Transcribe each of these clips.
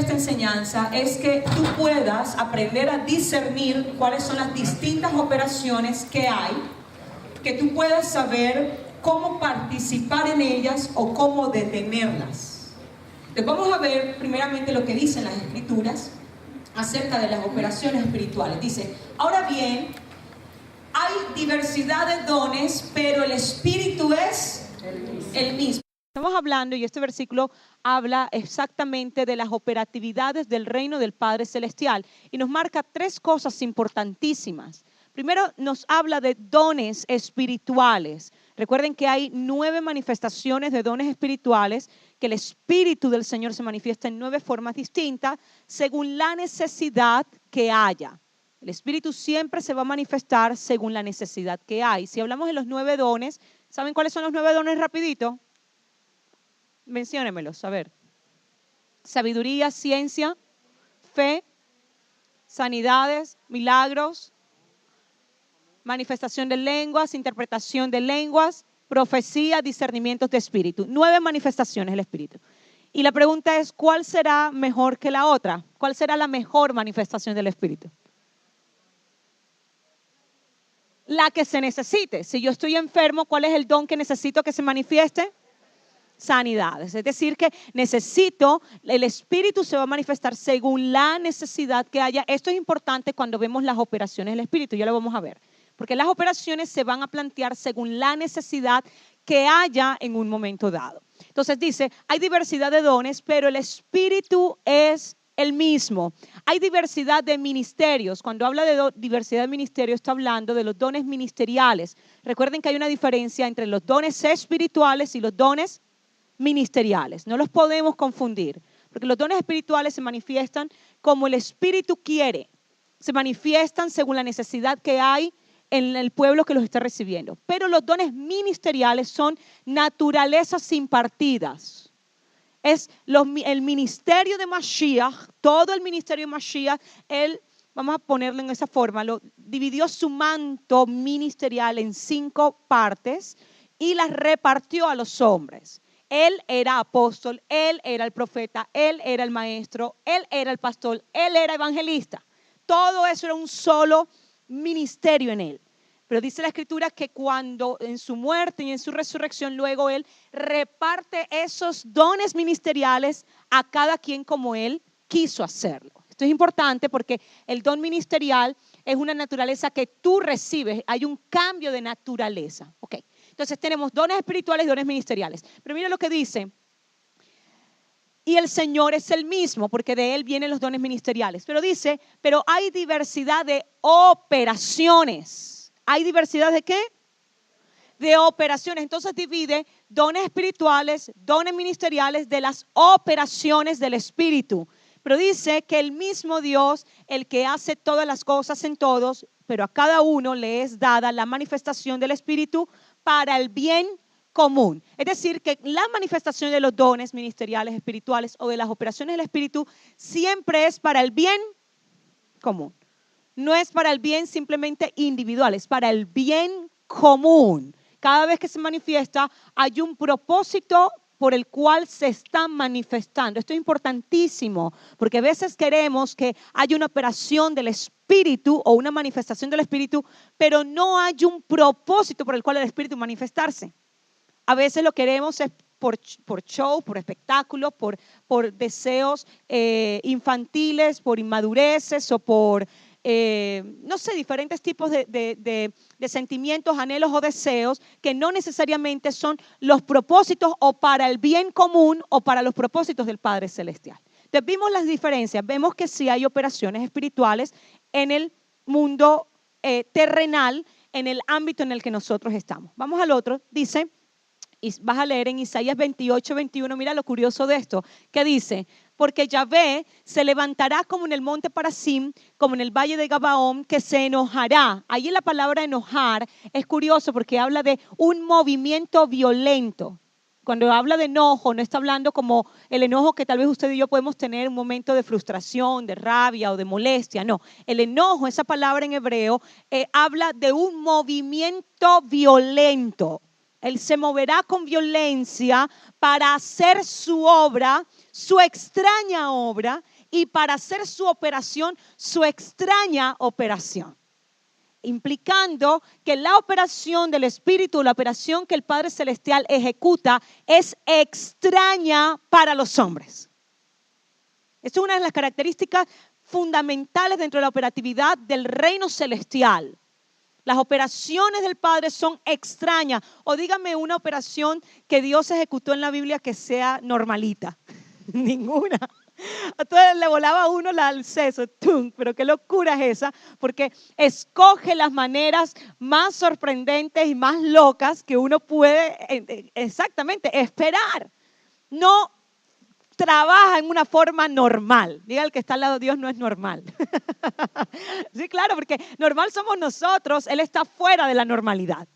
esta enseñanza es que tú puedas aprender a discernir cuáles son las distintas operaciones que hay, que tú puedas saber cómo participar en ellas o cómo detenerlas. Entonces vamos a ver primeramente lo que dicen las Escrituras acerca de las operaciones espirituales. Dice, ahora bien, hay diversidad de dones, pero el Espíritu es el mismo. Estamos hablando, y este versículo habla exactamente de las operatividades del reino del Padre Celestial y nos marca tres cosas importantísimas. Primero, nos habla de dones espirituales. Recuerden que hay 9 manifestaciones de dones espirituales, que el Espíritu del Señor se manifiesta en 9 formas distintas según la necesidad que haya. El Espíritu siempre se va a manifestar según la necesidad que hay. Si hablamos de los 9 dones, ¿saben cuáles son los 9 dones rapidito? Menciónemelos, a ver. Sabiduría, ciencia, fe, sanidades, milagros, manifestación de lenguas, interpretación de lenguas, profecía, discernimientos de espíritu. 9 manifestaciones del Espíritu. Y la pregunta es, ¿cuál será mejor que la otra? ¿Cuál será la mejor manifestación del Espíritu? La que se necesite. Si yo estoy enfermo, ¿cuál es el don que necesito que se manifieste? Sanidades, es decir que necesito, el Espíritu se va a manifestar según la necesidad que haya. Esto es importante cuando vemos las operaciones del Espíritu, ya lo vamos a ver, porque las operaciones se van a plantear según la necesidad que haya en un momento dado. Entonces dice, hay diversidad de dones, pero el Espíritu es el mismo. Hay diversidad de ministerios. Cuando habla de diversidad de ministerios, está hablando de los dones ministeriales. Recuerden que hay una diferencia entre los dones espirituales y los dones ministeriales. No los podemos confundir, porque los dones espirituales se manifiestan como el Espíritu quiere, se manifiestan según la necesidad que hay en el pueblo que los está recibiendo. Pero los dones ministeriales son naturalezas impartidas. Es el ministerio de Mashiach, todo el ministerio de Mashiach, él, vamos a ponerlo en esa forma, dividió su manto ministerial en 5 partes y las repartió a los hombres. Él era apóstol, él era el profeta, él era el maestro, él era el pastor, él era evangelista. Todo eso era un solo ministerio en él. Pero dice la Escritura que cuando en su muerte y en su resurrección, luego él reparte esos dones ministeriales a cada quien como él quiso hacerlo. Esto es importante porque el don ministerial es una naturaleza que tú recibes. Hay un cambio de naturaleza. Ok. Entonces tenemos dones espirituales y dones ministeriales. Pero mira lo que dice. Y el Señor es el mismo, porque de Él vienen los dones ministeriales. Pero dice, pero hay diversidad de operaciones. ¿Hay diversidad de qué? De operaciones. Entonces divide dones espirituales, dones ministeriales de las operaciones del Espíritu. Pero dice que el mismo Dios, el que hace todas las cosas en todos, pero a cada uno le es dada la manifestación del Espíritu para el bien común. Es decir, que la manifestación de los dones ministeriales espirituales o de las operaciones del Espíritu siempre es para el bien común. No es para el bien simplemente individual, es para el bien común. Cada vez que se manifiesta hay un propósito por el cual se está manifestando. Esto es importantísimo, porque a veces queremos que haya una operación del Espíritu o una manifestación del Espíritu, pero no hay un propósito por el cual el Espíritu manifestarse. A veces lo queremos es por show, por espectáculo, por deseos infantiles, por inmadureces o por, no sé, diferentes tipos de sentimientos, anhelos o deseos que no necesariamente son los propósitos o para el bien común o para los propósitos del Padre Celestial. Entonces vimos las diferencias, vemos que sí hay operaciones espirituales en el mundo terrenal, en el ámbito en el que nosotros estamos. Vamos al otro, dice, y vas a leer en Isaías 28, 21, mira lo curioso de esto, que dice, porque Yahvé se levantará como en el monte Parasim, como en el valle de Gabaón, que se enojará. Ahí la palabra enojar es curioso porque habla de un movimiento violento. Cuando habla de enojo, no está hablando como el enojo que tal vez usted y yo podemos tener en un momento de frustración, de rabia o de molestia. No, el enojo, esa palabra en hebreo, habla de un movimiento violento. Él se moverá con violencia para hacer su obra, su extraña obra, y para hacer su operación, su extraña operación. Implicando que la operación del Espíritu, la operación que el Padre Celestial ejecuta, es extraña para los hombres. Esta es una de las características fundamentales dentro de la operatividad del reino celestial. Las operaciones del Padre son extrañas. O dígame una operación que Dios ejecutó en la Biblia que sea normalita. Ninguna. Entonces le volaba a uno al seso, ¡tum! Pero qué locura es esa, porque escoge las maneras más sorprendentes y más locas que uno puede exactamente esperar. No trabaja en una forma normal. Diga el que está al lado, Dios no es normal. Sí, claro, porque normal somos nosotros, Él está fuera de la normalidad.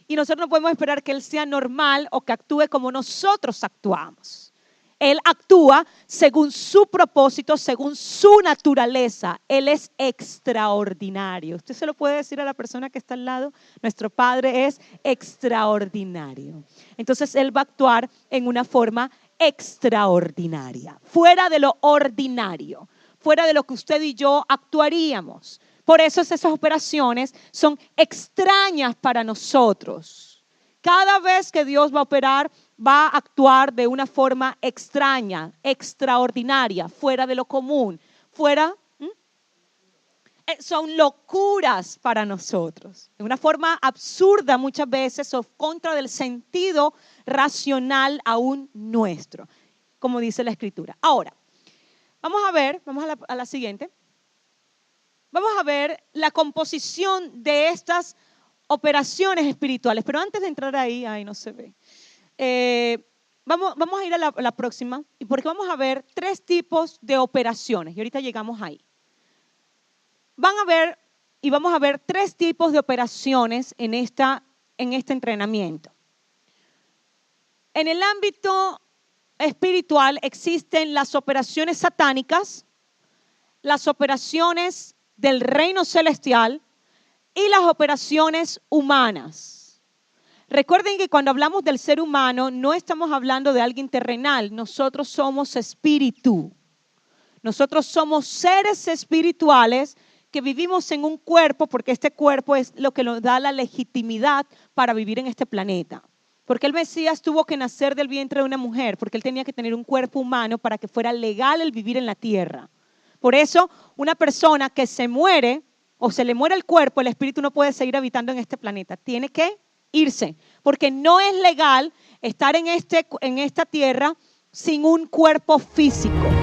Y nosotros no podemos esperar que Él sea normal o que actúe como nosotros actuamos. Él actúa según su propósito, según su naturaleza. Él es extraordinario. Usted se lo puede decir a la persona que está al lado. Nuestro Padre es extraordinario. Entonces Él va a actuar en una forma extraordinaria, fuera de lo ordinario, fuera de lo que usted y yo actuaríamos. Por eso esas operaciones son extrañas para nosotros. Cada vez que Dios va a operar, va a actuar de una forma extraña, extraordinaria, fuera de lo común, son locuras para nosotros, de una forma absurda muchas veces o contra del sentido racional aún nuestro, como dice la Escritura. Ahora, vamos a la siguiente. Vamos a ver la composición de estas operaciones espirituales, pero antes de entrar ahí, no se ve. Vamos a ir a la próxima, porque vamos a ver 3 tipos de operaciones y ahorita llegamos ahí. Vamos a ver 3 tipos de operaciones en este entrenamiento. En el ámbito espiritual existen las operaciones satánicas, las operaciones del reino celestial y las operaciones humanas. Recuerden que cuando hablamos del ser humano no estamos hablando de alguien terrenal, nosotros somos espíritu. Nosotros somos seres espirituales que vivimos en un cuerpo porque este cuerpo es lo que nos da la legitimidad para vivir en este planeta. Porque el Mesías tuvo que nacer del vientre de una mujer, porque él tenía que tener un cuerpo humano para que fuera legal el vivir en la tierra. Por eso, una persona que se muere o se le muere el cuerpo, el espíritu no puede seguir habitando en este planeta. Tiene que irse, porque no es legal estar en esta tierra sin un cuerpo físico.